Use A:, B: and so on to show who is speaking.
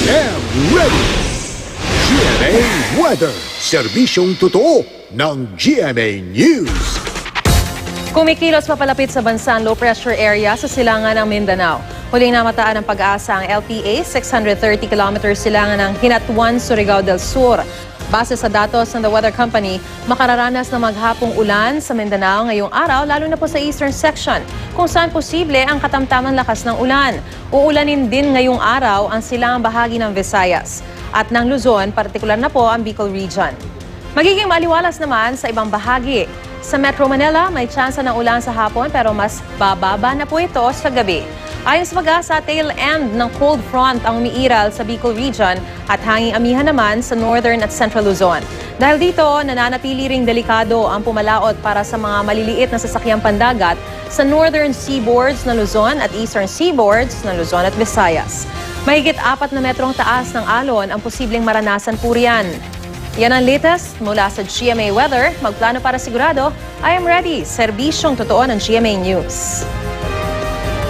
A: am ready! GMA Weather, serbisyong totoo ng GMA News.
B: Kumikilos papalapit sa bansa ang low-pressure area sa silangan ng Mindanao. Huling namataan ng pag-asa ang LPA, 630 km silangan ng Hinatuan, Surigao del Sur. Base sa datos ng The Weather Company, makararanas ng maghapong ulan sa Mindanao ngayong araw, lalo na po sa eastern section, kung saan posible ang katamtamang lakas ng ulan. Uulanin din ngayong araw ang silangang bahagi ng Visayas at ng Luzon, partikular na po ang Bicol Region. Magiging maliwalas naman sa ibang bahagi. Sa Metro Manila, may tsansa ng ulan sa hapon pero mas bababa na po ito sa gabi. Ayon sa pag-asa, tail end ng cold front ang umiiral sa Bicol Region at hanging amihan naman sa Northern at Central Luzon. Dahil dito, nananatili ring delikado ang pumalaot para sa mga maliliit na sasakyang pandagat sa Northern Seaboards ng Luzon at Eastern Seaboards ng Luzon at Visayas. Mahigit 4 na metrong taas ng alon ang posibleng maranasan po riyan. Yan ang latest mula sa GMA Weather. Magplano para sigurado, I am ready. Serbisyong totoo ng GMA News.